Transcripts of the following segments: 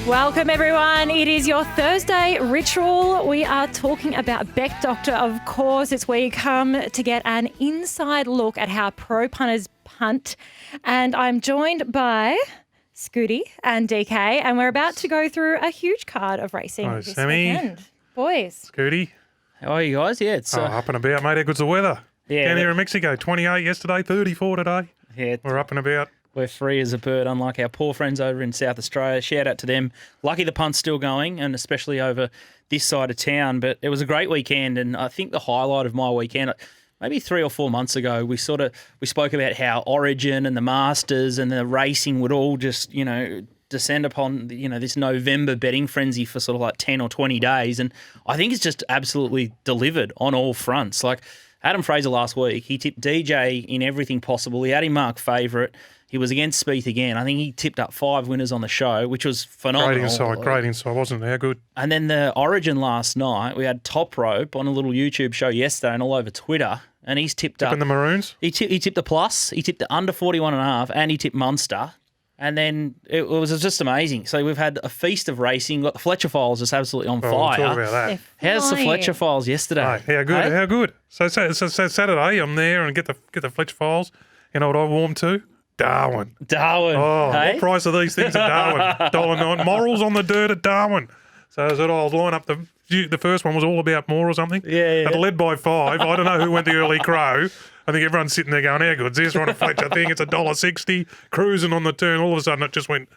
Welcome, everyone. It is your Thursday ritual. We are talking about Beck Doctor, of course. It's where you come to get an inside look at how pro punters punt. And I'm joined by Scooty and DK, and we're about to go through a huge card of racing this Sammy. weekend. Boys. Scooty. How are you guys? Yeah, it's Up and about, mate. How good's the weather? Yeah, Down here in Mexico, 28 yesterday, 34 today. Yeah, We're up and about. we're free as a bird, unlike our poor friends over in South Australia. Shout out to them. Lucky the punt's still going, and especially over this side of town. But it was a great weekend, and I think the highlight of my weekend, maybe 3 or 4 months ago, we spoke about how Origin and the Masters and the racing would all just, descend upon, this November betting frenzy for sort of like 10 or 20 days. And I think it's just absolutely delivered on all fronts. Like Adam Fraser last week, he tipped DJ in everything possible. He had him Marc favourite. He was against Spieth again. I think he tipped up 5 winners on the show, which was phenomenal. Great insight, wasn't it? How good? And then the Origin last night, we had Top Rope on a little YouTube show yesterday and all over Twitter. And he's tipped up. In the Maroons? He tipped the plus, he tipped the under 41.5, and he tipped Munster. And then it was just amazing. So we've had a feast of racing. Got the Fletcher Files just absolutely on fire. We'll talk about that. How's the Fletcher Files yesterday? Right, how good? Hey? How good? So Saturday, I'm there and get the Fletcher Files. You know what I warmed to? Darwin. Oh, hey? what price are these things at Darwin? $1.09. Morals on the dirt at Darwin. So I said, I'll line up the first one was all about more or something. Yeah. But led by 5. I don't know who went the early crow. I think everyone's sitting there going, how good's this? We're on a Fletcher thing. It's $1.60, cruising on the turn. All of a sudden, it just went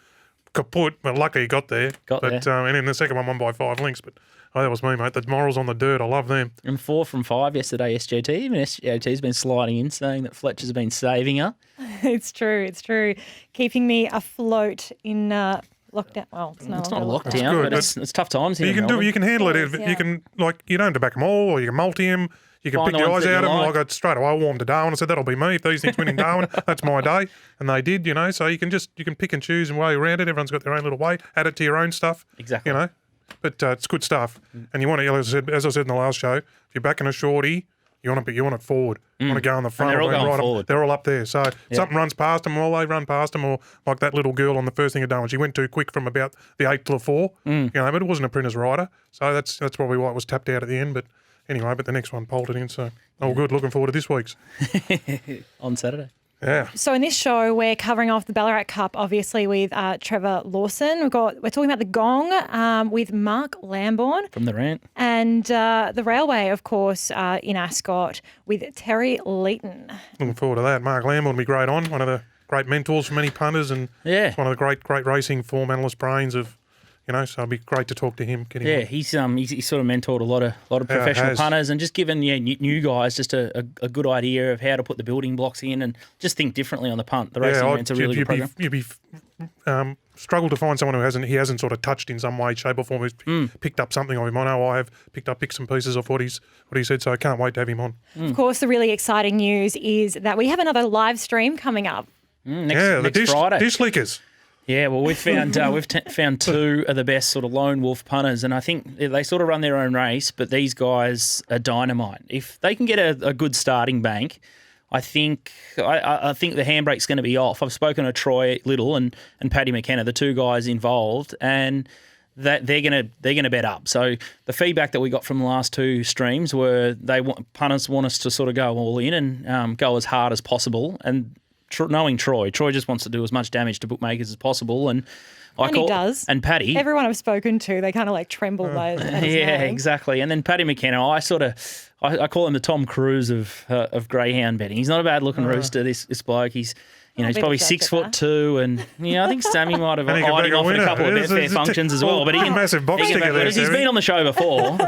kaput. Well, lucky he got there. And then the second one won by 5 lengths. But that was me, mate. The morals on the dirt. I love them. And 4 from 5 yesterday, SGT. Even SGT's been sliding in, saying that Fletcher's been saving her. It's true. Keeping me afloat in lockdown. Well, it's not a lockdown, but it's tough times here. You can handle it. Yeah. You can, you don't have to back them all, or you can multi them. You can Find pick your eyes out of them. like. I got straight away warmed to Darwin. I said, that'll be me. If these things win in Darwin, that's my day. And they did, So you can pick and choose and way around it. Everyone's got their own little way. Add it to your own stuff. Exactly. But it's good stuff. And you want to, as I said in the last show, if you're backing a shorty, you want it forward. You want to go on the front. And they're all going forward. They're all up there. So something runs past them, they run past them, or like that little girl on the first thing of Darwin. She went too quick from about the 8 to the 4. But it wasn't a printer's rider. So that's probably why it was tapped out at the end. But anyway, the next one polted in. So all good. Looking forward to this week's. On Saturday. Yeah. So in this show, we're covering off the Ballarat Cup, obviously, with Trevor Lawson. We're talking about the Gong with Marc Lambourne. From the rant. And the Railway, of course, in Ascot with Terry Leighton. Looking forward to that. Marc Lambourne will be great on. One of the great mentors for many punters and one of the great racing form analyst brains of, so it'd be great to talk to him. He's sort of mentored a lot of professional punters and just given new guys just a good idea of how to put the building blocks in and just think differently on the punt. The racing event's a really good program. You'd be struggle to find someone who hasn't sort of touched in some way, shape or form, who's picked up something of him. I know I have picked up bits and pieces of what he said, so I can't wait to have him on. Of course, the really exciting news is that we have another live stream coming up. Next Friday. Dish lickers. Yeah, well, we've found found 2 of the best sort of lone wolf punters, and I think they sort of run their own race, but these guys are dynamite. If they can get a good starting bank, I think the handbrake's going to be off. I've spoken to Troy Little and Paddy McKenna, the 2 guys involved, and that they're gonna bet up. So the feedback that we got from the last 2 streams were punters want us to sort of go all in and go as hard as possible, and knowing Troy just wants to do as much damage to bookmakers as possible, and he does. And Paddy, everyone I've spoken to, they kind of tremble by his name. Exactly. And then Paddy McKenna, I call him the Tom Cruise of greyhound betting. He's not a bad looking rooster. This bloke, he's probably 6'2", and I think Sammy might have eyed him off at a couple of Betfair functions as well. But he can massive box sticker there. He's been on the show before,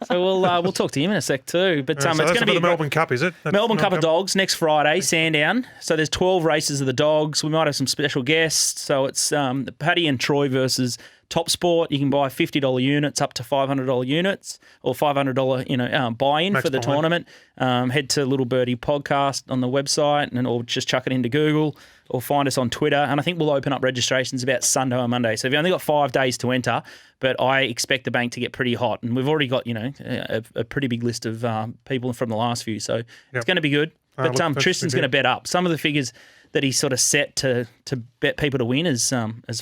so we'll talk to him in a sec too. But so it's going to be the Melbourne Cup, is it? Melbourne Cup of Dogs next Friday, Sandown. So there's 12 races of the dogs. We might have some special guests. So it's Paddy and Troy versus Top Sport. You can buy $50 units up to $500 units or $500 buy-in Max for the buy-in. tournament. Head to Little Birdie podcast on the website or just chuck it into Google or find us on Twitter. And I think we'll open up registrations about Sunday or Monday. So you've only got 5 days to enter, but I expect the bank to get pretty hot. And we've already got, a pretty big list of people from the last few. So it's going to be good. But Tristan's going to bet up. Some of the figures that he's sort of set to bet people to win is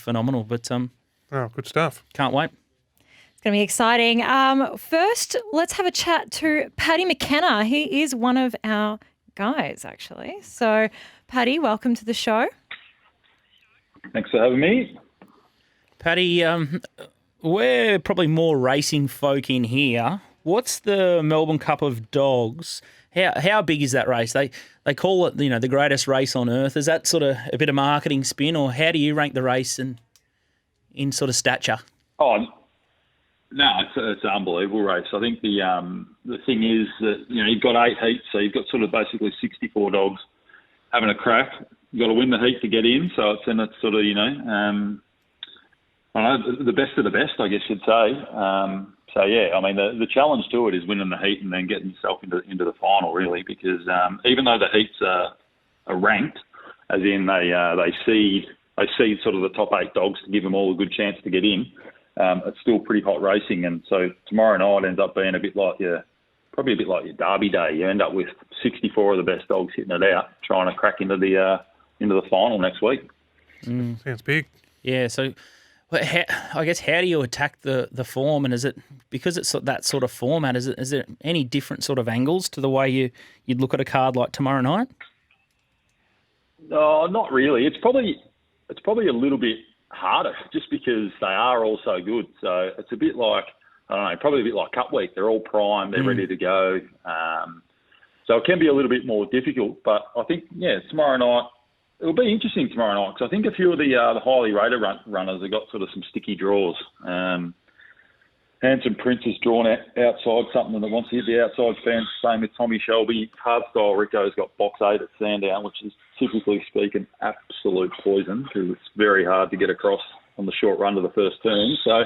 phenomenal. But Oh, good stuff. Can't wait. It's going to be exciting. First, let's have a chat to Paddy McKenna. He is one of our guys, actually. So, Paddy, welcome to the show. Thanks for having me. Paddy, we're probably more racing folk in here. What's the Melbourne Cup of Dogs? How big is that race? They call it, the greatest race on earth. Is that sort of a bit of marketing spin, or how do you rank the race in sort of stature? Oh, no, it's an unbelievable race. I think the thing is that, you've got 8 heats, so you've got sort of basically 64 dogs having a crack. You've got to win the heat to get in, so it's sort of, I don't know, the best of the best, I guess you'd say. So, yeah, I mean, the challenge to it is winning the heat and then getting yourself into the final, really, because even though the heats are ranked, as in they seed sort of the top 8 dogs to give them all a good chance to get in, it's still pretty hot racing. And so tomorrow night ends up being probably a bit like your Derby day. You end up with 64 of the best dogs hitting it out, trying to crack into the final next week. Sounds big. Yeah, so I guess how do you attack the form, and is it because it's that sort of format? Is there any different sort of angles to the way you'd look at a card like tomorrow night? No, not really. It's probably a little bit harder just because they are all so good. So it's a bit like, I don't know, probably a bit like Cup Week. They're all primed, they're ready to go. So it can be a little bit more difficult. But I think, tomorrow night, it'll be interesting tomorrow night because I think a few of the highly rated runners have got sort of some sticky draws. Handsome Prince has drawn outside something that wants to hit the outside fence. Same with Tommy Shelby. Hardstyle Rico's got box 8 at Sandown, which is typically speaking absolute poison because it's very hard to get across on the short run to the first turn. So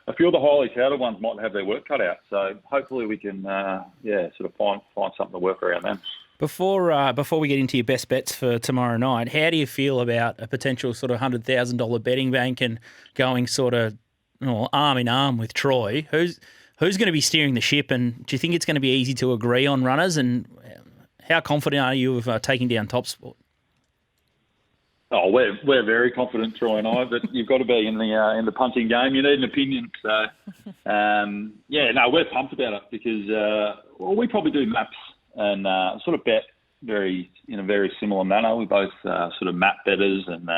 a few of the highly touted ones might have their work cut out. So hopefully we can, sort of find something to work around them. Before we get into your best bets for tomorrow night, how do you feel about a potential sort of $100,000 betting bank and going sort of arm in arm with Troy? Who's going to be steering the ship, and do you think it's going to be easy to agree on runners? And how confident are you of taking down Top Sport? Oh, we're very confident, Troy and I, but you've got to be in the punting game. You need an opinion. So, we're pumped about it because we probably do maps and sort of bet in a very similar manner. We both sort of map betters and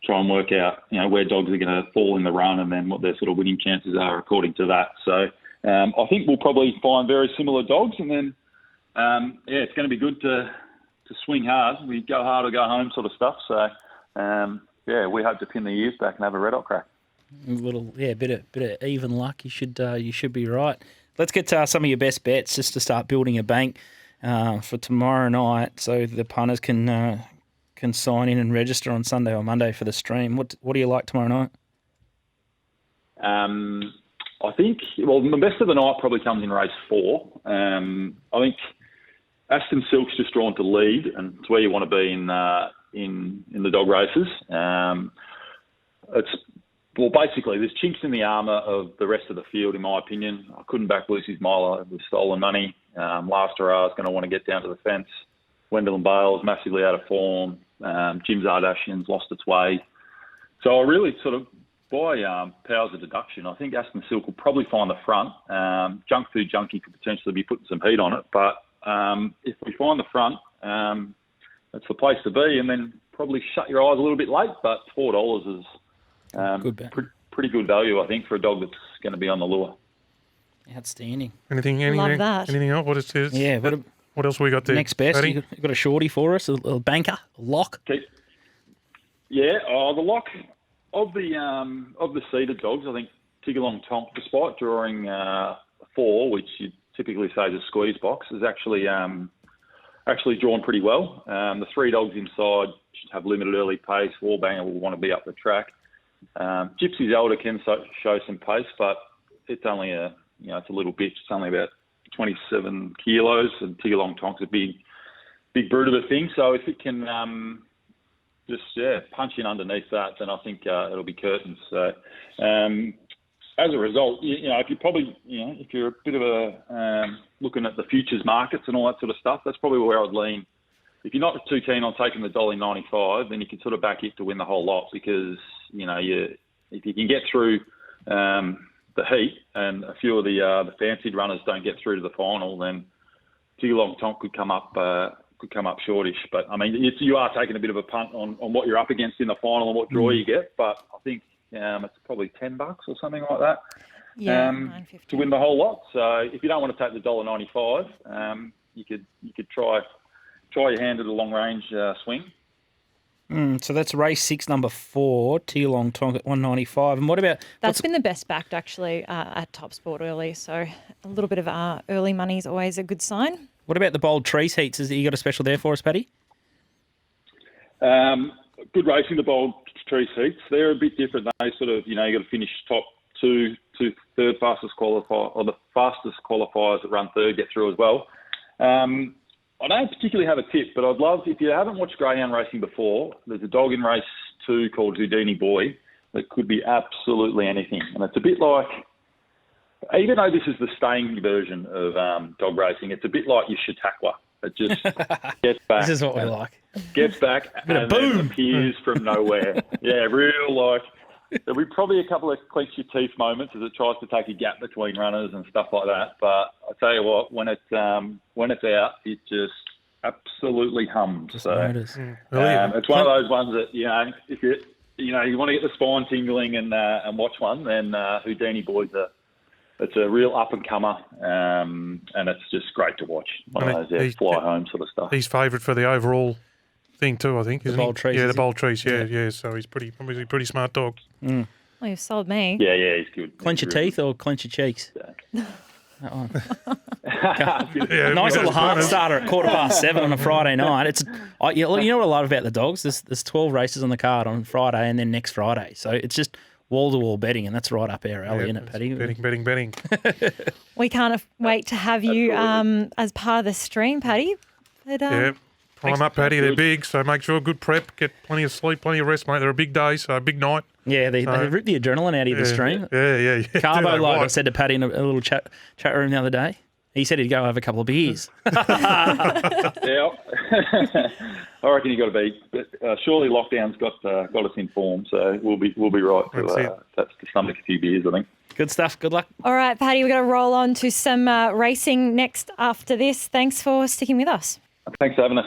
try and work out, where dogs are going to fall in the run and then what their sort of winning chances are according to that. So I think we'll probably find very similar dogs, and then it's going to be good to swing hard. We go hard or go home sort of stuff. So we hope to pin the ears back and have a red hot crack. A little, bit of even luck. You should be right. Let's get to some of your best bets just to start building a bank for tomorrow night, so the punters can sign in and register on Sunday or Monday for the stream. What do you like tomorrow night? I think, the best of the night probably comes in race 4. I think Aston Silk's just drawn to lead, and it's where you want to be in the dog races. Basically, there's chinks in the armour of the rest of the field, in my opinion. I couldn't back Lucy's Miler with stolen money. Last Hurrah is going to want to get down to the fence. Wendell and Bale's massively out of form. Jim Zardashian's lost its way. So I really sort of, by powers of deduction, I think Aston Silk will probably find the front. Junk Food Junkie could potentially be putting some heat on it. But if we find the front, that's the place to be. And then probably shut your eyes a little bit late, but $4 is pretty good value, I think, for a dog that's going to be on the lure. Outstanding. Anything Love that. Anything else? What is? Yeah. What else we got there? Next best, Paddy? you got a shorty for us, a little banker, a lock. Okay. Yeah, the lock of the seeded dogs, I think Tigalong Tonk, despite drawing 4, which you typically say is a squeeze box, is actually drawn pretty well. The 3 dogs inside should have limited early pace. Warbanger will want to be up the track. Gypsy's Elder can show some pace, but it's only it's a little bitch. It's only about 27 kilos, and Tigalong Tonk's a big brute of a thing. So if it can punch in underneath that, then I think it'll be curtains. So as a result, if you're a bit of a looking at the futures markets and all that sort of stuff, that's probably where I'd lean. If you're not too keen on taking the $1.95, then you can sort of back it to win the whole lot because you're if you can get through the heat and a few of the fancied runners don't get through to the final, then Geelong Tonk could come up shortish. But I mean, you are taking a bit of a punt on what you're up against in the final and what draw you get. But I think it's probably $10 or something like that. Yeah, to win the whole lot. So if you don't want to take the $1.95, you could try your hand at a long range swing. So that's race 6, number 4, Geelong Tonk at $1.95. And what about that's been the best backed actually at Top Sport early. So a little bit of early money is always a good sign. what about the Bold Trees heats? Is you got a special there for us, Paddy? Good racing, the Bold Trees heats. They're a bit different. They sort of, you got to finish top two third fastest qualifier, or the fastest qualifiers that run third get through as well. I don't particularly have a tip, but I'd love, if you haven't watched Greyhound racing before, there's a dog in race 2 called Houdini Boy that could be absolutely anything. And it's a bit like, even though this is the staying version of dog racing, it's a bit like your Chautauqua. It just gets back. This is what we like. Gets back and then appears from nowhere. Yeah, real like. There'll be probably a couple of clench your teeth moments as it tries to take a gap between runners and stuff like that. But I tell you what, when it's out, it just absolutely hums. Just so notice. it's one of those ones that if you want to get the spine tingling and watch one, then Houdini Boy's it's a real up and comer, and it's just great to watch. One of those fly home sort of stuff. He's favourite for the overall thing too, I think, isn't he? Bold Trees, yeah, the Bold Trees, yeah. So he's obviously a pretty smart dog. Well, you've sold me. Yeah, he's good. Clench your teeth or clench your cheeks? Yeah. That one. Yeah, Nice little heart fun, starter at 7:15 on a Friday night. You know what I love about the dogs? There's 12 races on the card on Friday and then next Friday. So it's just wall-to-wall betting, and that's right up our alley, isn't it, Paddy? Betting. We can't wait to have you as part of the stream, Paddy. But, Yeah. Prime up, Paddy. They're big, so make sure good prep, get plenty of sleep, plenty of rest, mate. They're a big day, so a big night. Yeah, they rip the adrenaline out of the stream. Yeah. Carbo load, I said to Paddy in a little chat room the other day. He said he'd go have a couple of beers. Yeah, I reckon you got to be. But surely lockdown's got us in form, so we'll be right to stomach a few beers, I think. Good stuff. Good luck. all right, Paddy, we're going to roll on to some racing next after this. Thanks for sticking with us. Thanks for having us.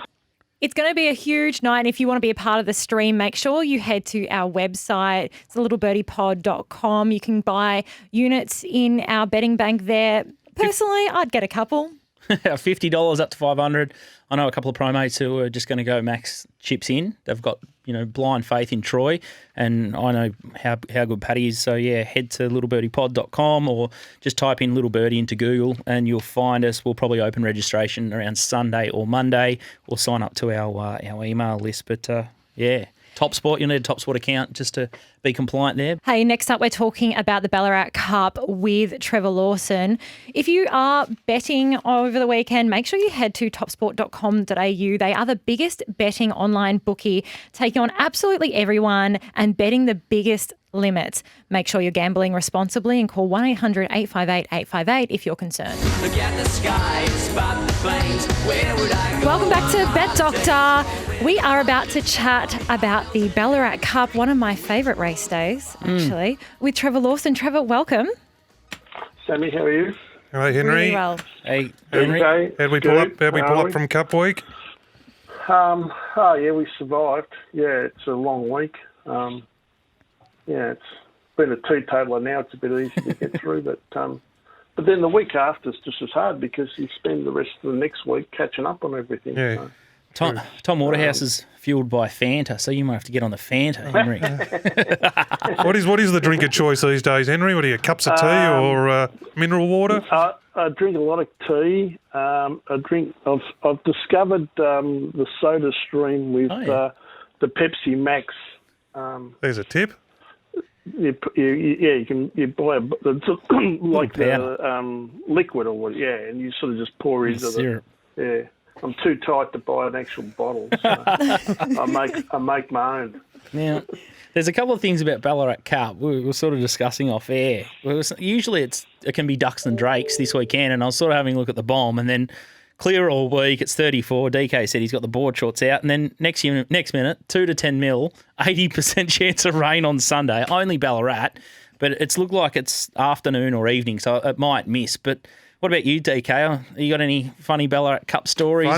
It's going to be a huge night. And if you want to be a part of the stream, make sure you head to our website. It's littlebirdie.pod.com. You can buy units in our betting bank there. Personally, I'd get a couple. $50 up to $500. I know a couple of pro mates who are just going to go max chips in. They've got blind faith in Troy, and I know how good Paddy is. So yeah, head to littlebirdie.pod.com or just type in Little Birdie into Google and you'll find us. We'll probably open registration around Sunday or Monday. We'll sign up to our email list. But yeah. Top Sport, you'll need a Top Sport account just to be compliant there. Hey, next up we're talking about the Ballarat Cup with Trevor Lawson. If you are betting over the weekend, make sure you head to topsport.com.au. They are the biggest betting online bookie, taking on absolutely everyone and betting the biggest limits. Make sure you're gambling responsibly and call 1-800-858-858 if you're concerned. Look at the sky, spot the planes. Where would I go? Welcome back to Bet Doctor. We are about to chat about the Ballarat Cup, one of my favourite race days, actually, with Trevor Lawson. Trevor, welcome. Sammy, how are you? Hello, Henry. Really well. Hey, Henry. Okay. How'd we pull up from Cup Week? We survived. Yeah, it's a long week. It's been a teetotaler now. It's a bit easy to get through, but then the week after is just as hard because you spend the rest of the next week catching up on everything. Yeah. So. Tom Waterhouse is fueled by Fanta, so you might have to get on the Fanta, Henry. What is the drink of choice these days, Henry? What are you, cups of tea or mineral water? I drink a lot of tea. I've discovered the Soda Stream with the Pepsi Max. There's a tip. You buy like the liquid or what, and you sort of just pour into syrup. I'm too tight to buy an actual bottle, so I make my own. Now, there's a couple of things about Ballarat Cup we were sort of discussing off air. Usually it can be ducks and drakes this weekend, and I was sort of having a look at the bomb, and then clear all week. It's 34. DK said he's got the board shorts out. And then next minute, 2 to 10 mil, 80% chance of rain on Sunday. Only Ballarat. But it's looked like it's afternoon or evening, so it might miss. But what about you, DK? You got any funny Ballarat Cup stories?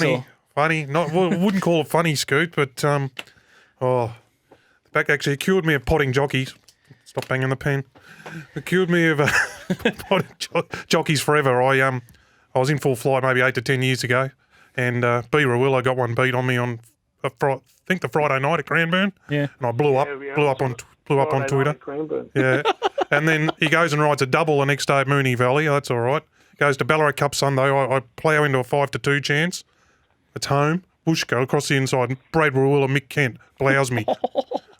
Funny. Wouldn't call it funny, Scoot, but the back actually cured me of potting jockeys. Stop banging the pen. It cured me of potting jockeys forever. I was in full flight maybe 8 to 10 years ago, and B. Rawilla got one beat on me on I think the Friday night at Cranbourne. Yeah, and I blew up on Twitter. Yeah, and then he goes and rides a double the next day at Moonee Valley. That's all right. Goes to Ballarat Cup Sunday. I plough into a 5-2 chance. It's home. Bush go across the inside. Brad Rawilla, Mick Kent blows me.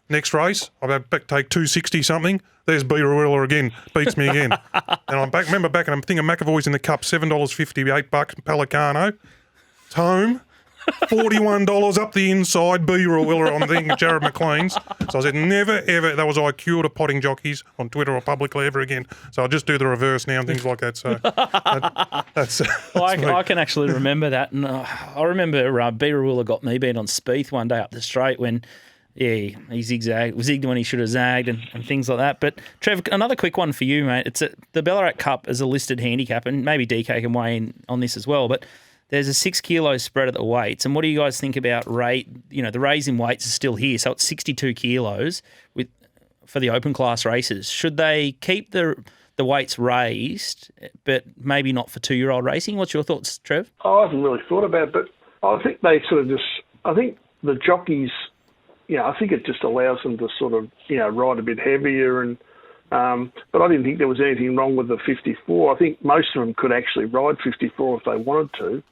Next race, I take 260 something. There's B. Rawilla again, beats me again. And I'm back. Remember back, and I'm thinking McAvoy's in the cup, $7.50, $8 Pelicano. It's home. $41 up the inside, B. Rawilla on the Jared McLean's. So I said, never, ever, that was I cured of potting jockeys on Twitter or publicly ever again. So I'll just do the reverse now and things like that. So that's I can actually remember that. And I remember B. Rawilla got me beat on Spieth one day up the straight when, he zigged when he should have zagged and things like that. But, Trev, another quick one for you, mate. It's the Ballarat Cup is a listed handicap, and maybe DK can weigh in on this as well, but there's a 6 kilo spread at the weights. And what do you guys think about rate? You know, the raise in weights is still here, so it's 62 kilos for the open class races. Should they keep the weights raised, but maybe not for 2-year-old racing? What's your thoughts, Trev? I haven't really thought about it, but I think they sort of I think the jockeys, I think it just allows them to sort of, ride a bit heavier and. But I didn't think there was anything wrong with the 54. I think most of them could actually ride 54 if they wanted to.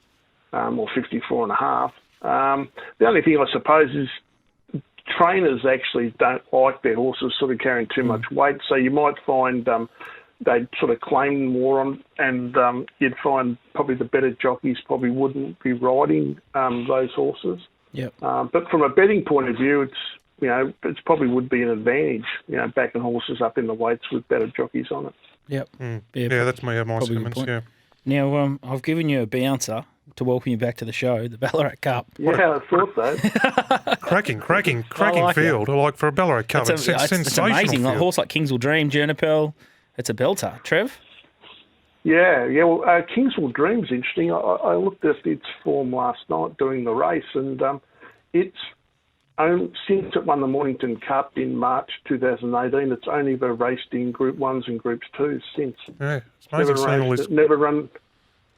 Or 54 and a half. The only thing I suppose is trainers actually don't like their horses sort of carrying too much weight, so you might find they'd sort of claim more on, and you'd find probably the better jockeys probably wouldn't be riding those horses. Yep. But from a betting point of view, it probably would be an advantage, backing horses up in the weights with better jockeys on it. Yep. Yeah, that's my sentiments, yeah. Now, I've given you a bouncer to welcome you back to the show, the Ballarat Cup. Yeah, I thought so. cracking field. Like for a Ballarat Cup, it's sensational. It's amazing. Like a horse like Kings Will Dream, Jernapel, it's a belter. Trev? Yeah. Well, Kings Will Dream's interesting. I looked at its form last night during the race, and since it won the Mornington Cup in March 2018, it's only ever raced in Group 1s and Groups 2s since. Yeah, it's amazing seeing all this. Never run.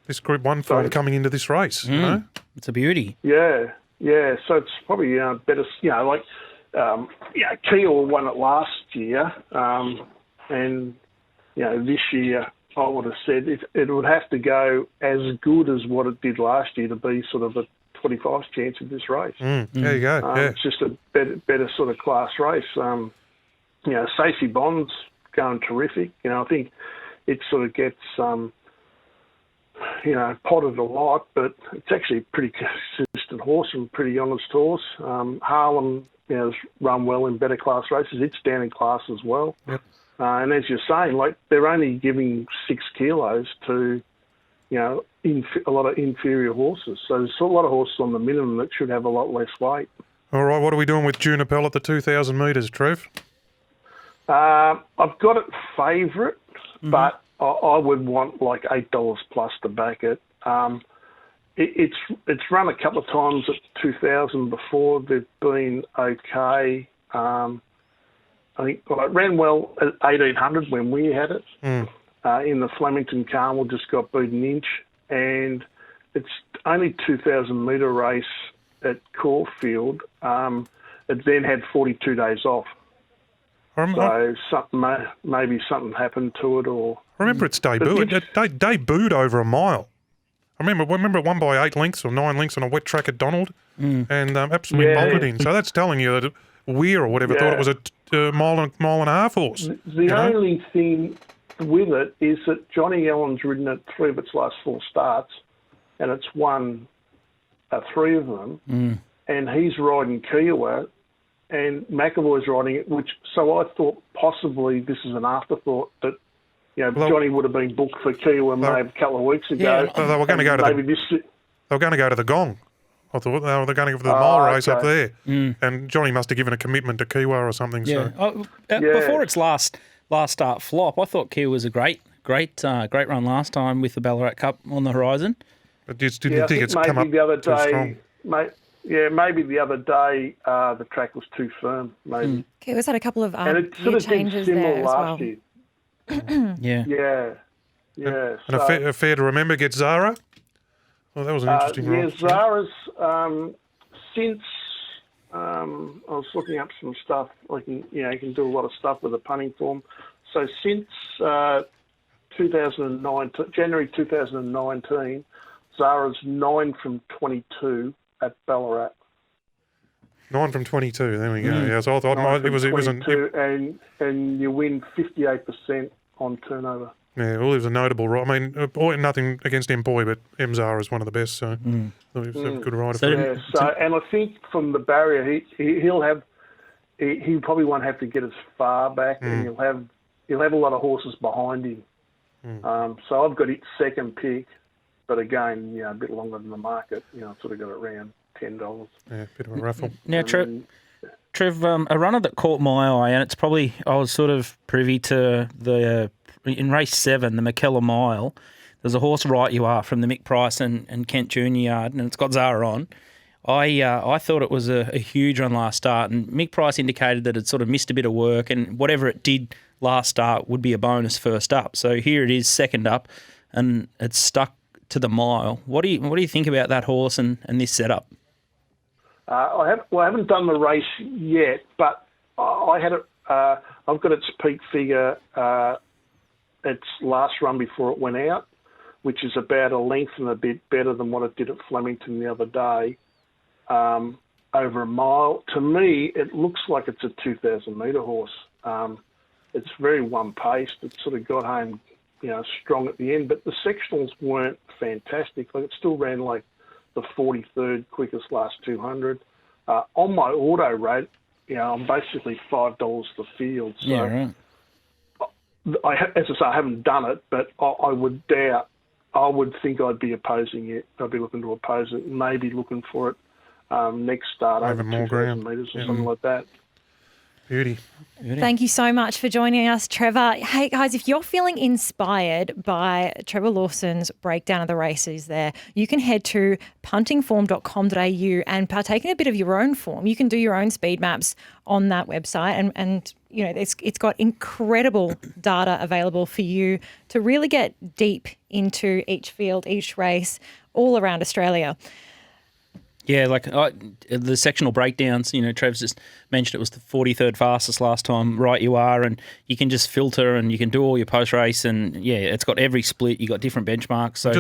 This Group 1 form coming into this race, you know? It's a beauty. Yeah. So it's probably better, Kia won it last year, and, this year I would have said it would have to go as good as what it did last year to be sort of a 25 chance of this race. There you go. It's just a better sort of class race. Stacey Bond's going terrific. I think it sort of gets, potted a lot, but it's actually a pretty consistent horse and pretty honest horse. Harlem, has run well in better class races. It's down in class as well. Yep. And as you're saying, like they're only giving 6 kilos to, a lot of inferior horses. So there's a lot of horses on the minimum that should have a lot less weight. All right, what are we doing with Juniper at the 2,000 metres, Trev? I've got it favourite, but I would want like $8 plus to back it. It's run a couple of times at 2,000 before. They've been okay. I think it ran well at 1,800 when we had it. In the Flemington Carmel, just got beat an inch, and it's only 2,000 metre race at Caulfield. It then had 42 days off. So maybe something happened to it, or I remember its debut. It debuted over a mile. I remember it won by 8 lengths or 9 lengths on a wet track at Donald, and absolutely bolted in. So that's telling you that Weir or whatever thought it was a mile and a half horse. The only thing with it is that Johnny Allen's ridden at 3 of its last 4 starts, and it's won 3 of them, and he's riding Kiowa, and McAvoy's riding it, so I thought possibly this is an afterthought that, Johnny would have been booked for Kiowa maybe a couple of weeks ago. They were going to go to they were going to go to the Gong. I thought they were going to go for the mile race up there. And Johnny must have given a commitment to Kiwa or something. Yeah. So. Before its last start flop, I thought Kiwa was a great run last time with the Ballarat Cup on the horizon. But just didn't think it's come up the other too strong. Maybe the other day the track was too firm. Maybe. Kiwa's had a couple of and it sort of changes did similar there as last well. year. Yeah. Yeah. And a fair to remember gets Zara. Well, that was an interesting run. Zara's since I was looking up some stuff. Like you can do a lot of stuff with a punting form. So since 2009, January 2019, Zara's 9 from 22 at Ballarat. 9 from 22. There we go. Yeah, so I thought it was and you win 58% on turnover. Yeah, well, it was a notable ride. I mean, nothing against Employ, but Zara is one of the best, so it was a good rider for him. And I think from the barrier, he probably won't have to get as far back, and he'll have a lot of horses behind him. So I've got it second pick, but again, a bit longer than the market. I've sort of got it around $10. Yeah, bit of a raffle. Now, Trev, a runner that caught my eye, and it's probably I was sort of privy to the in race 7, the McKenna Mile. There's a horse Right You Are from the Mick Price and Kent Junior Yard, and it's got Zara on. I thought it was a huge run last start, and Mick Price indicated that it sort of missed a bit of work, and whatever it did last start would be a bonus first up. So here it is, second up, and it's stuck to the mile. What do you think about that horse and this setup? I haven't done the race yet, but I had it. I've got its peak figure. Its last run before it went out, which is about a length and a bit better than what it did at Flemington the other day, over a mile. To me, it looks like it's a 2,000-metre horse. It's very one-paced. It sort of got home, strong at the end, but the sectionals weren't fantastic. Like it still ran like the 43rd quickest last 200. On my auto rate, I'm basically $5 the field. So Yeah, right. As I say, I haven't done it, but I would think I'd be opposing it. I'd be looking to oppose it, maybe looking for it next start over more 2,000 ground. metres or something like that. Beauty. Thank you so much for joining us, Trevor. Hey, guys, if you're feeling inspired by Trevor Lawson's breakdown of the races there, you can head to puntingform.com.au and partake in a bit of your own form. You can do your own speed maps on that website and it's got incredible data available for you to really get deep into each field, each race, all around Australia. Yeah, like the sectional breakdowns, Trev's just mentioned it was the 43rd fastest last time, Right You Are, and you can just filter and you can do all your post-race and, it's got every split, you got different benchmarks. So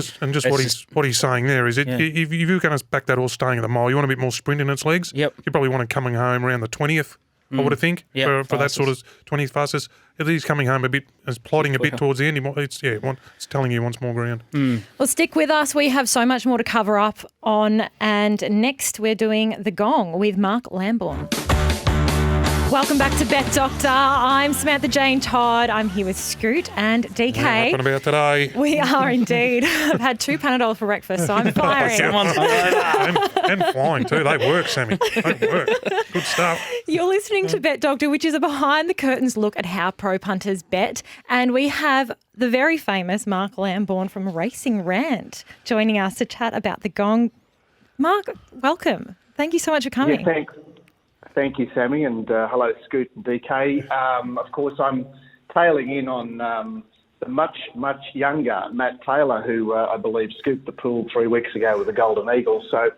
what he's saying there is if you're going to back that horse staying at the mile, you want a bit more sprint in its legs. Yep. You probably want it coming home around the 20th, I would think, for that sort of 20th fastest. If he's coming home plodding a bit towards the end, it's telling you he wants more ground. Well, stick with us. We have so much more to cover up on. And next, we're doing The Gong with Marc Lambourne. Welcome back to Bet Doctor. I'm Samantha Jane Todd. I'm here with Scoot and DK. What happened about today? We are indeed. I've had 2 Panadol for breakfast, so I'm firing. and flying too. They work, Sammy. They work. Good stuff. You're listening to Bet Doctor, which is a behind-the-curtains look at how pro punters bet. And we have the very famous Marc Lambourne from Racing Rant joining us to chat about the Gong. Marc, welcome. Thank you so much for coming. Yeah, thanks. Thank you, Sammy, and hello, Scoot and DK. Of course, I'm tailing in on the much, much younger Matt Taylor, who I believe scooped the pool 3 weeks ago with the Golden Eagle. So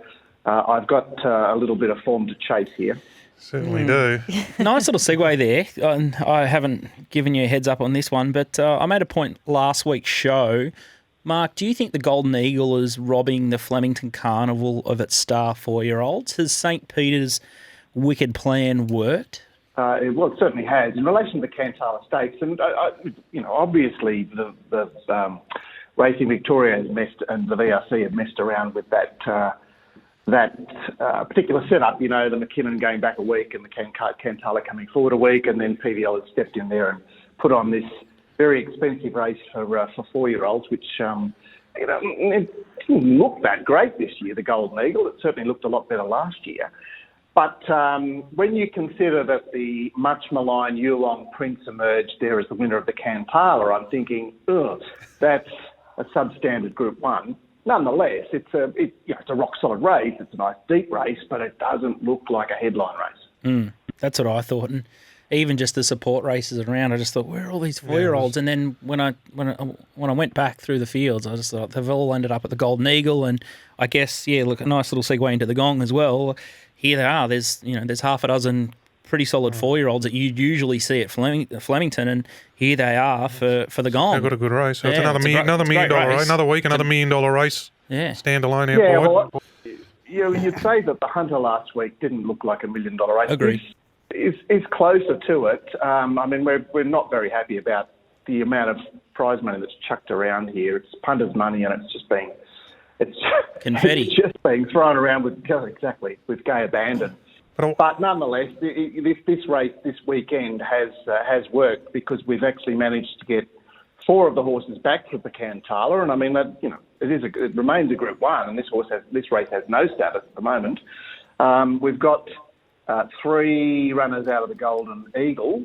I've got a little bit of form to chase here. Certainly do. Nice little segue there. And I haven't given you a heads up on this one, but I made a point last week's show. Marc, do you think the Golden Eagle is robbing the Flemington Carnival of its star 4-year-olds? Has St. Peter's wicked plan worked? It certainly has. In relation to the Cantala Stakes, and obviously the Racing Victoria has messed, and the VRC have messed around with that particular setup. The McKinnon going back a week and the Cantala coming forward a week, and then PVL has stepped in there and put on this very expensive race for 4-year-olds, which it didn't look that great this year, the Golden Eagle. It certainly looked a lot better last year. But when you consider that the much-maligned Yulong Prince emerged there as the winner of the Cantala, I'm thinking, that's a substandard Group 1. Nonetheless, it's a rock-solid race. It's a nice deep race, but it doesn't look like a headline race. That's what I thought. And even just the support races around, I just thought, where are all these 4-year-olds? And then when I went back through the fields, I just thought they've all ended up at the Golden Eagle. And I guess, look, a nice little segue into the Gong as well. Here they are. There's half a dozen pretty solid 4-year-olds that you usually see at Flemington, and here they are for the Gong. They've got a good race. So it's another $1 million race. Another week, another $1 million race. Yeah, standalone out wide. You'd say that the Hunter last week didn't look like $1 million race. Agreed. Is closer to it. We're not very happy about the amount of prize money that's chucked around here. It's punters' money, and it's confetti. It's just being thrown around with gay abandon. But nonetheless, this race this weekend has worked because we've actually managed to get 4 of the horses back for the Cantala, and it remains a Group 1, and this race has no status at the moment. We've got 3 runners out of the Golden Eagle,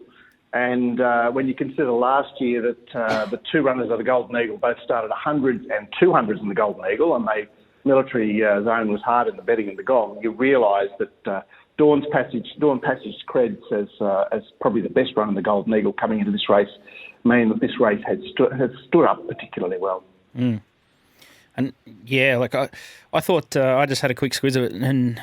and when you consider last year that the 2 runners of the Golden Eagle both started 100s and 200s in the Golden Eagle, and the military zone was hard in the betting in the Gong, you realise that Dawn Passage creds as probably the best run in the Golden Eagle coming into this race, meaning that this race has stood up particularly well. And I thought I just had a quick squeeze of it, and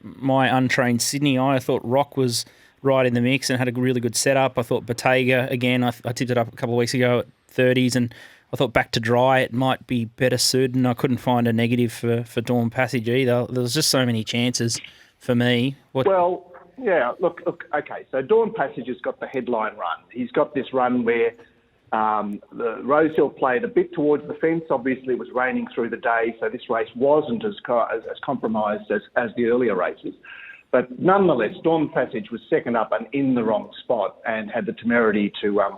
my untrained Sydney eye, I thought Rock was right in the mix and had a really good setup. I thought Bottega, again, I tipped it up a couple of weeks ago at 30s, and I thought Back to Dry, it might be better suited, and I couldn't find a negative for Dawn Passage either. There was just so many chances for me. Okay, so Dawn Passage has got the headline run. He's got this run where the Rosehill played a bit towards the fence. Obviously, it was raining through the day, so this race wasn't as compromised as the earlier races. But nonetheless, Dawn Passage was second up and in the wrong spot, and had the temerity to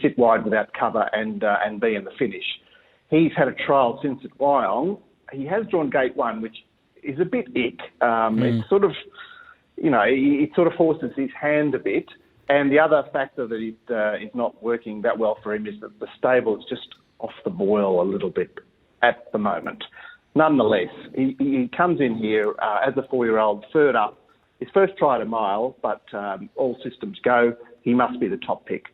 sit wide without cover and be in the finish. He's had a trial since at Wyong. He has drawn Gate 1, which is a bit ick. It's sort of, it sort of forces his hand a bit. And the other factor that is not working that well for him is that the stable is just off the boil a little bit at the moment. Nonetheless, he comes in here as a 4-year-old, third up. His first try at a mile, but all systems go. He must be the top pick.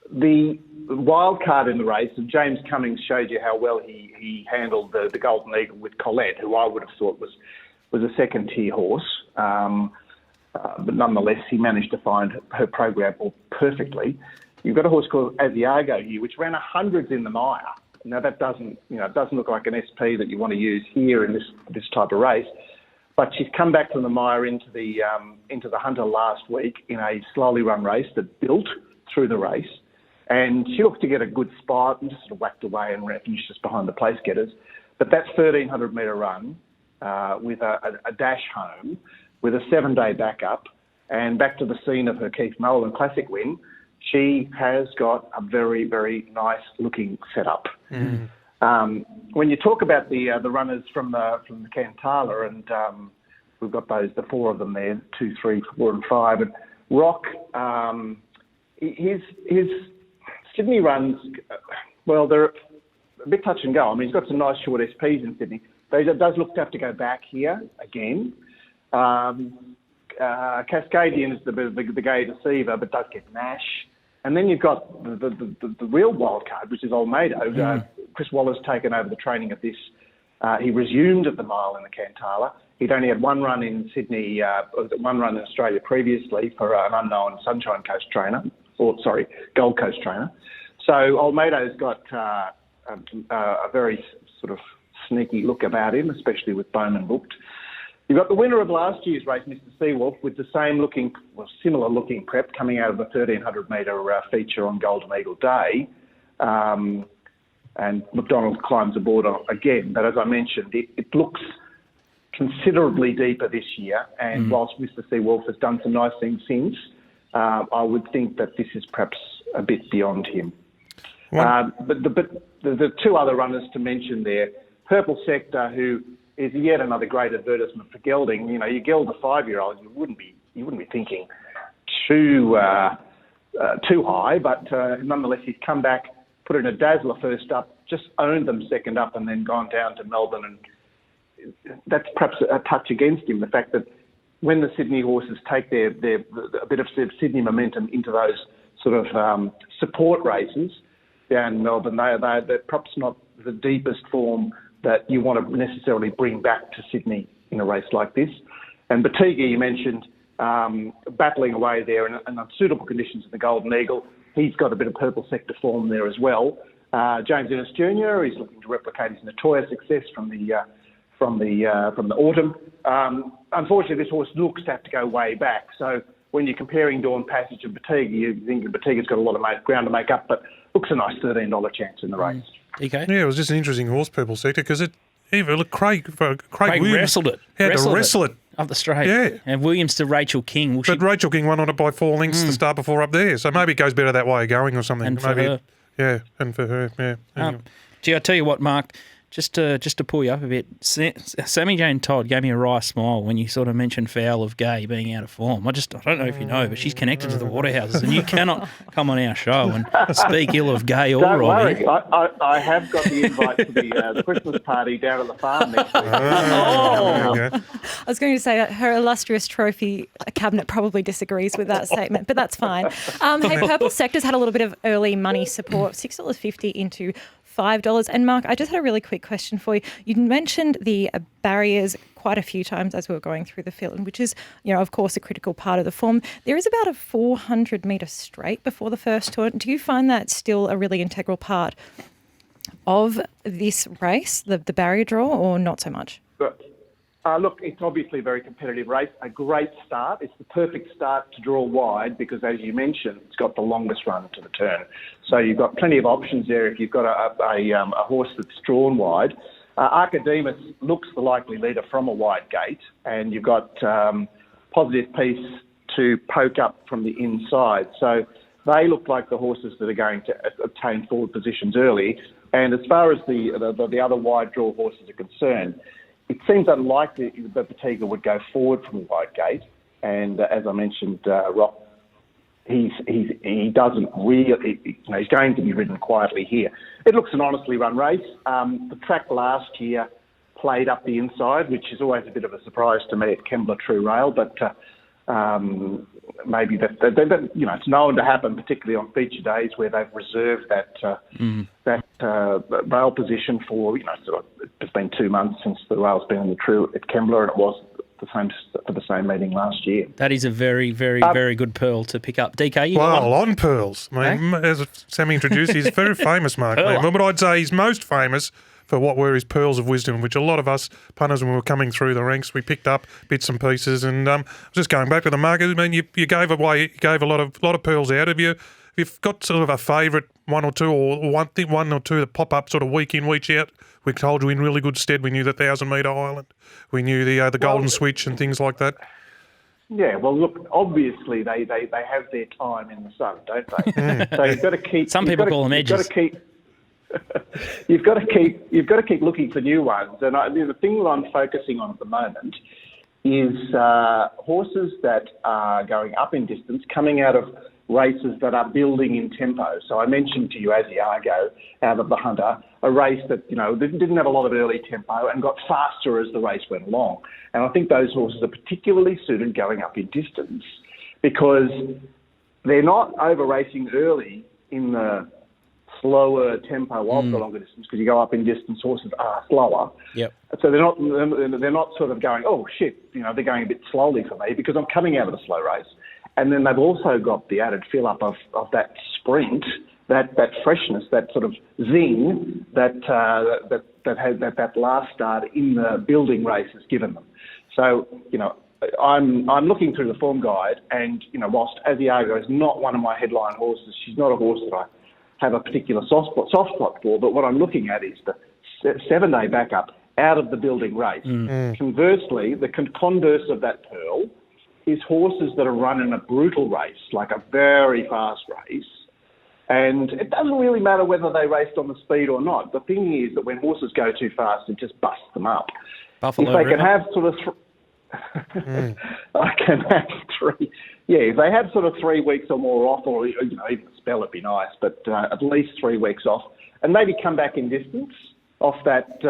The wild card in the race, and James Cummings showed you how well he handled the Golden Eagle with Colette, who I would have thought was a second-tier horse. But nonetheless, he managed to find her program perfectly. You've got a horse called Asiago here, which ran 100s in the mire. Now that doesn't look like an SP that you want to use here in this type of race. But she's come back from the mire into the Hunter last week in a slowly run race that built through the race, and she looked to get a good spot and just sort of whacked away and finished just behind the place getters. But that 1,300 metre run with a dash home, with a 7-day backup, and back to the scene of her Keith Nolan Classic win, she has got a very, very nice looking setup. When you talk about the runners from the Cantala, and we've got the 4 of them there, 2, 3, 4 and 5, and Rock, his Sydney runs, they're a bit touch and go. He's got some nice short SPs in Sydney, but he does look to have to go back here again. Cascadian is the gay deceiver, but does get Nash. And then you've got the real wild card, which is Olmedo. Chris Waller's taken over the training of this. He resumed at the mile in the Cantala. He'd only had 1 run in Sydney, 1 run in Australia previously for an unknown Gold Coast trainer. So Olmedo's got a very sort of sneaky look about him, especially with Bowman booked. You've got the winner of last year's race, Mr. Seawolf, with the similar looking prep coming out of the 1,300 metre feature on Golden Eagle Day. And McDonald climbs aboard again. But as I mentioned, it looks considerably deeper this year. And whilst Mr. Seawolf has done some nice things since, I would think that this is perhaps a bit beyond him. But the two other runners to mention there, Purple Sector, who is yet another great advertisement for gelding. You know, you geld a 5-year-old, you wouldn't be thinking too high, but nonetheless, he's come back, put in a dazzler first up, just owned them second up, and then gone down to Melbourne. And that's perhaps a touch against him, the fact that when the Sydney horses take a bit of Sydney momentum into those sort of support races down in Melbourne, they're perhaps not the deepest form that you want to necessarily bring back to Sydney in a race like this. And Batiga, you mentioned, battling away there in unsuitable conditions in the Golden Eagle. He's got a bit of Purple Sector form there as well. James Ennis Jr., he's looking to replicate his Natoya success from the autumn. Unfortunately, this horse looks to have to go way back. So when you're comparing Dawn Passage and Batiga, you think Batiga's got a lot of ground to make up, but looks a nice $13 chance in the race. Okay. Yeah, it was just an interesting horse, Purple Sector, because Craig Williams wrestled it. Had to wrestle it up the straight. Yeah. And Williams to Rachel King. But Rachel King won on it by 4 lengths the start before up there, so maybe it goes better that way of going or something. And for maybe, her. Yeah, and for her, yeah. Anyway. Gee, I tell you what, Marc, just to pull you up a bit, Sammy Jane Todd gave me a wry smile when you sort of mentioned Fowl of Gay being out of form. I don't know if you know, but she's connected to the Waterhouses, and you cannot come on our show and speak ill of Gay or Don't Robbie. worry, I have got the invite to the Christmas party down at the farm next week. I was going to say that her illustrious trophy cabinet probably disagrees with that statement, but that's fine. Hey, Purple Sector's had a little bit of early money support, $6.50 into $5. And Marc, I just had a really quick question for you. You mentioned the barriers quite a few times as we were going through the field, which is, of course, a critical part of the form. There is about a 400-metre straight before the first turn. Do you find that still a really integral part of this race, the barrier draw, or not so much? Look, it's obviously a very competitive race. A great start. It's the perfect start to draw wide because, as you mentioned, it's got the longest run to the turn. So you've got plenty of options there if you've got a horse that's drawn wide. Archidemus looks the likely leader from a wide gate, and you've got Positive Peace to poke up from the inside. So they look like the horses that are going to obtain forward positions early. And as far as the other wide draw horses are concerned, it seems unlikely that Batiga would go forward from the wide gate, and as I mentioned, Rock, he doesn't really. He's going to be ridden quietly here. It looks an honestly run race. The track last year played up the inside, which is always a bit of a surprise to me at Kembla True Rail, but maybe that it's known to happen, particularly on feature days where they've reserved that rail position for it's been 2 months since the rail's been in the True at Kembla, and it was the same for the same meeting last year. That is a very, very, very good pearl to pick up. DK, well, on pearls. I mean, as Sammy introduced, he's very famous, Marc. But I'd say he's most famous for what were his pearls of wisdom, which a lot of us punters, when we were coming through the ranks, we picked up bits and pieces. And just going back to the market, I mean, you gave a lot of pearls out. Have you've got sort of a favourite one or two, or one or two that pop up sort of week in, week out? We told you in really good stead. We knew the 1,000-metre Island. We knew the Golden Switch and things like that. Yeah, well, look, obviously they have their time in the sun, don't they? So you've got to keep. Some people call them edges. You've got to keep looking for new ones. And the thing that I'm focusing on at the moment is horses that are going up in distance, coming out of races that are building in tempo. So I mentioned to you Asiago out of the Hunter, a race that didn't have a lot of early tempo and got faster as the race went along. And I think those horses are particularly suited going up in distance because they're not over racing early in the slower tempo of the longer distance, because you go up in distance, horses are slower. Yep. So they're not sort of going, oh shit, they're going a bit slowly for me because I'm coming out of a slow race. And then they've also got the added fill up of that sprint, that freshness, that sort of zing that last start in the building race has given them. So I'm looking through the form guide, and whilst Asiago is not one of my headline horses, she's not a horse that I have a particular soft spot for, but what I'm looking at is the 7-day backup out of the building race. Conversely, the converse of that pearl is horses that are run in a brutal race, like a very fast race, And it doesn't really matter whether they raced on the speed or not. The thing is that when horses go too fast, it just busts them up. Buffalo if they River. can have sort of... I can have 3... Yeah, if they had sort of 3 weeks or more off, or even a spell, it'd be nice, but at least 3 weeks off, and maybe come back in distance off that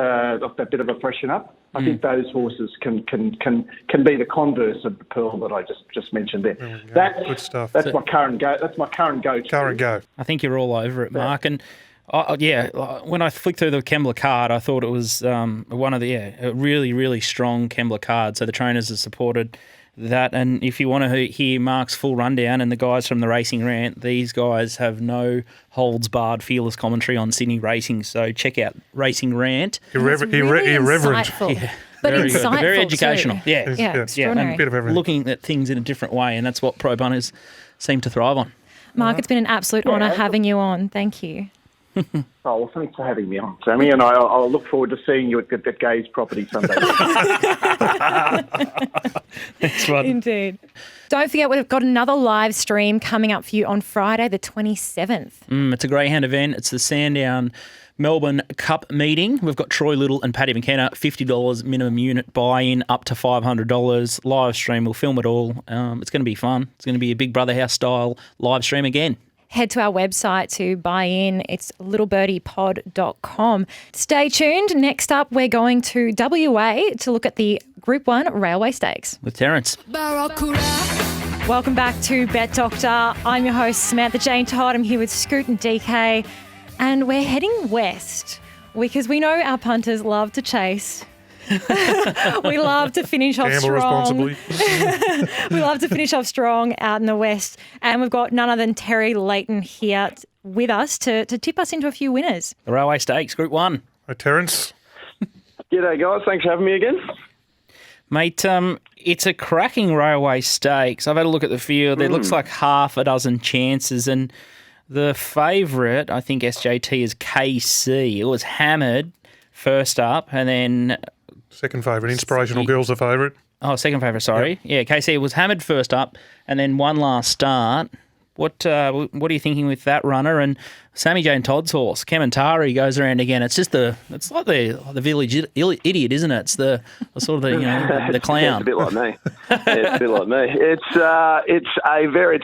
bit of a freshen up. I think those horses can be the converse of the Pearl that I just mentioned there. That's good stuff. That's my current go. That's my current go-to. Current go. I think you're all over it, Mark. And when I flicked through the Kembla card, I thought it was one of a really, really strong Kembla card. So the trainers have supported that. And if you want to hear Mark's full rundown and the guys from the Racing Rant, these guys have no holds barred, fearless commentary on Sydney racing. So check out Racing Rant. Irreverent. Insightful. Yeah. But Very good. insightful Very educational. too. Yeah. Yeah, extraordinary. A bit of everything. Looking at things in a different way, and that's what pro punters seem to thrive on. Mark, it's been an absolute honour having you on. Thank you. Oh, well, thanks for having me on, Sammy, and I'll look forward to seeing you at the Gaze property someday. Thanks, Rod. Indeed. Don't forget, we've got another live stream coming up for you on Friday, the 27th. It's a Greyhound event. It's the Sandown Melbourne Cup meeting. We've got Troy Little and Paddy McKenna, $50 minimum unit buy-in, up to $500. Live stream. We'll film it all. It's going to be fun. It's going to be a Big Brother House style live stream again. Head to our website to buy in. It's littlebirdie.pod.com. Stay tuned. Next up, we're going to WA to look at the Group 1 Railway Stakes. With Terence. Welcome back to Bet Doctor. I'm your host, Samantha Jane Todd. I'm here with Scoot and DK. And we're heading west because we know our punters love to chase. We love to finish off Gamble strong. responsibly. We love to finish off strong out in the west. And we've got none other than Terry Leighton here with us to tip us into a few winners. The Railway Stakes, Group 1. Hi, Terence. G'day, guys. Thanks for having me again. Mate, it's a cracking Railway Stakes. I've had a look at the field. It looks like half a dozen chances. And the favourite, I think SJT, is KC. It was hammered first up and then... Second favourite. Inspirational Girl's the favourite. Oh, second favourite, sorry. Yep. Yeah, KC was hammered first up and then one last start. What are you thinking with that runner? And Sammy Jane Todd's horse, Kamantari, goes around again. It's just it's like the village idiot, isn't it? It's the sort of the clown. Yeah, it's a bit like me. It's a bit like me.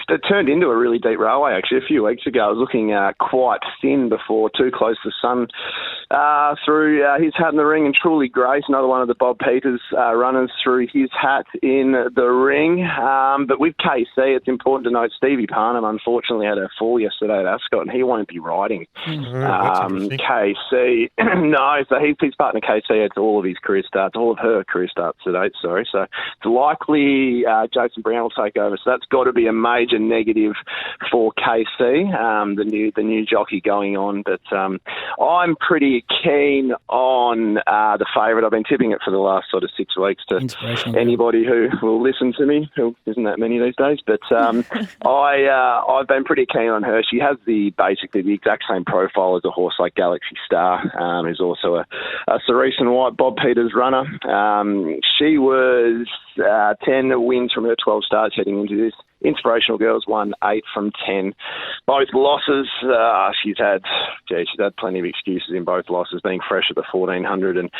It turned into a really deep railway actually. A few weeks ago, I was looking quite thin before Too Close to Sun through his hat in the ring, and Truly Grace, another one of the Bob Peters runners, through his hat in the ring. But with KC, it's important to note Stevie Parnham unfortunately had a fall yesterday at Ascot, and he won't be riding. KC. No, so his partner KC had all of her career starts to date, sorry. So it's likely Jason Brown will take over. So that's got to be a major negative for KC, the new jockey going on. But I'm pretty keen on the favourite. I've been tipping it for the last sort of 6 weeks to anybody who will listen to me, who isn't that many these days. But I've been pretty keen on her. She has basically the exact same profile as a horse like Galaxy Star, who's also a Cerise and White Bob Peters runner. She was 10 wins from her 12 starts heading into this. Inspirational Girls won 8 from 10. Both losses, she's had plenty of excuses in both losses, being fresh at the 1400 and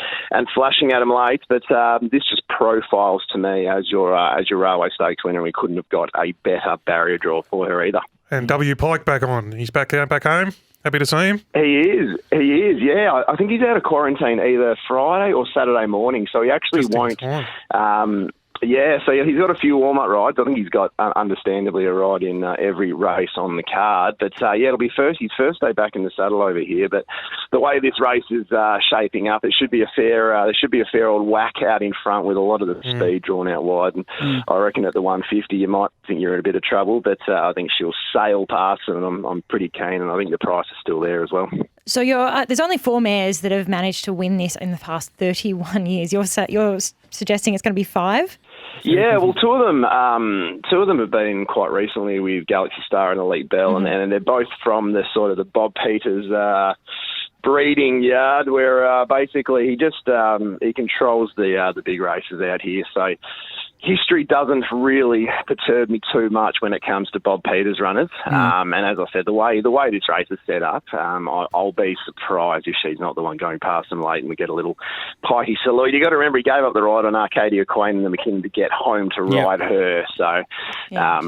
flashing at them late. But this just profiles to me as your Railway Stakes winner. We couldn't have got a better barrier draw for her either. And W. Pike back on. He's back home. Happy to see him. He is. Yeah, I think he's out of quarantine either Friday or Saturday morning, so he actually won't. Yeah, so he's got a few warm-up rides. I think he's got, understandably, a ride in every race on the card. But, it'll be his first day back in the saddle over here. But the way this race is shaping up, it should be a fair old whack out in front with a lot of the speed drawn out wide. And I reckon at the 150, you might think you're in a bit of trouble. But I think she'll sail past, and I'm pretty keen. And I think the price is still there as well. So there's only 4 mares that have managed to win this in the past 31 years. You're suggesting it's going to be 5? Yeah, well, two of them have been quite recently with Galaxy Star and Elite Bell, and they're both from the sort of the Bob Peters breeding yard, where basically he controls the big races out here. So history doesn't really perturb me too much when it comes to Bob Peters runners. And as I said, the way this race is set up, I'll be surprised if she's not the one going past them late and we get a little pikey salute. You got to remember he gave up the ride on Arcadia Queen and the McKenna to get home to ride her. So, I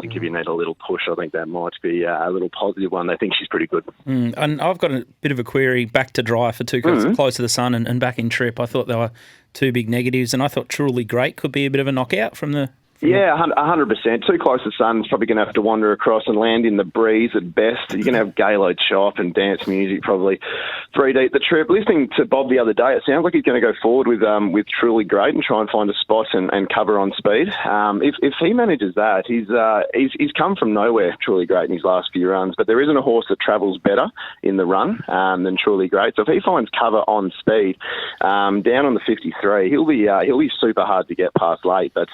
think if you need a little push, I think that might be a little positive one. They think she's pretty good. And I've got a bit of a query back to dry for Two Close to the Sun and back in trip. I thought they were two big negatives, and I thought Truly Great could be a bit of a knockout from the... Yeah, 100%. Too Close to Sun's probably going to have to wander across and land in the breeze at best. You're going to have Gaylord Chop and dance music probably 3 deep the trip. Listening to Bob the other day, it sounds like he's going to go forward with Truly Great and try and find a spot and cover on speed. If he manages that, he's come from nowhere, Truly Great, in his last few runs, but there isn't a horse that travels better in the run than Truly Great. So if he finds cover on speed, down on the 53, he'll be super hard to get past late, but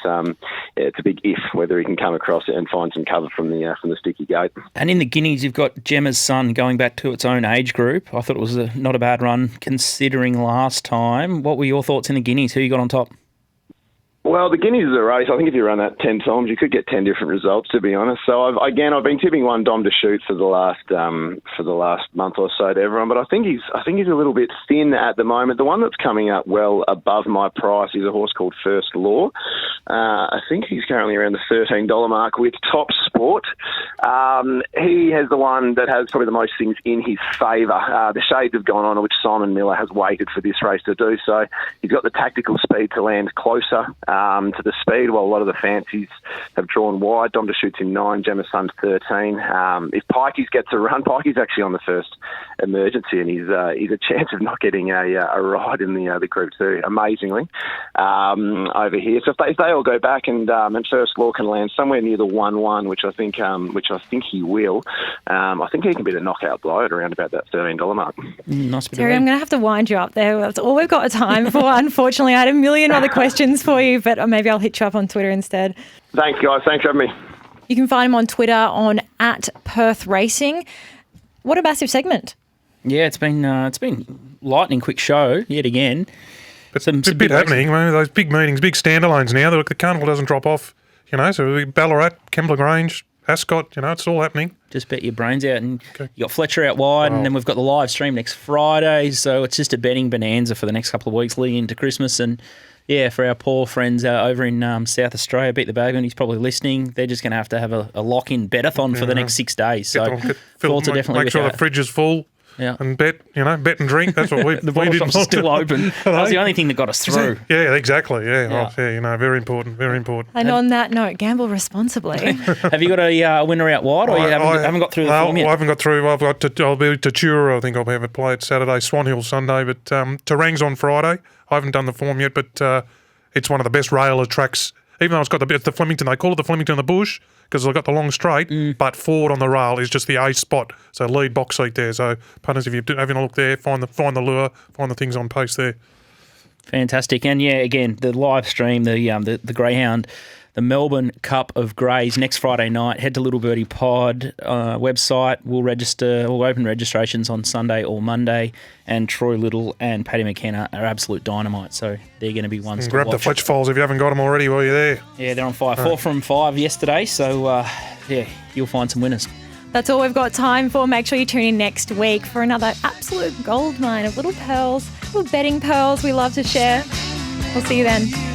it's a big if whether he can come across it and find some cover from the sticky gate. And in the Guineas, you've got Gemma's Son going back to its own age group. I thought it was not a bad run considering last time. What were your thoughts in the Guineas? Who you got on top? Well, the Guineas is a race. I think if you run that 10 times, you could get 10 different results, to be honest. So I've been tipping one Dom to shoot for the last month or so to everyone, but I think he's a little bit thin at the moment. The one that's coming up well above my price is a horse called First Law. I think he's currently around the $13 mark with Top Sport. He has the one that has probably the most things in his favour. The shades have gone on, which Simon Miller has waited for this race to do. So he's got the tactical speed to land closer to the speed, while a lot of the fancies have drawn wide. Dom to shoots in 9, Gemma's Son's 13. If Pikey's gets a run, Pikey's actually on the first emergency, and he's a chance of not getting a ride in the Group 2, amazingly, over here. So if they all go back and First Law can land somewhere near the 1-1, which I think he will, I think he can be the knockout blow at around about that $13 mark. Nice bit Terry, I'm going to have to wind you up there. That's all we've got time for. Unfortunately, I had a million other questions for you, but maybe I'll hit you up on Twitter instead. Thanks, guys. Thanks for having me. You can find him on Twitter on @Perth Racing. What a massive segment. Yeah, it's been lightning quick show yet again. But it's a bit happening. Those big meetings, big standalones now. The carnival doesn't drop off, so Ballarat, Kembla Grange, Ascot, it's all happening. Just bet your brains out. And you got Fletcher out wide, and then we've got the live stream next Friday. So it's just a betting bonanza for the next couple of weeks leading into Christmas. And yeah, for our poor friends over in South Australia, Beat the Bagman, he's probably listening. They're just going to have a lock-in betathon for the next 6 days. So make sure the fridge is full. Yeah. And bet and drink. That's what we the bottle shop's still open. That was the only thing that got us through. Yeah, exactly. Yeah. Very important. Very important. And on that note, gamble responsibly. Have you got a winner out wide, or you haven't got through the form yet? I haven't got through. I'll be Tatura. I think I'll have it played Saturday, Swan Hill Sunday, but Terang's on Friday. I haven't done the form yet, but it's one of the best railer tracks. Even though it's got the Flemington, they call it the Flemington of the Bush because they've got the long straight, but forward on the rail is just the A spot. So lead box seat there. So punters, if you're having a look there, find the lure, find the things on pace there. Fantastic. And yeah, again, the live stream, the Greyhound, the Melbourne Cup of Greys next Friday night. Head to Little Birdie Pod website. We'll open registrations on Sunday or Monday. And Troy Little and Paddy McKenna are absolute dynamite. So they're going to be ones to watch. Grab the Fletch files if you haven't got them already while you're there. Yeah, they're on fire. 4 from 5 yesterday. So you'll find some winners. That's all we've got time for. Make sure you tune in next week for another absolute goldmine of little pearls, little betting pearls we love to share. We'll see you then.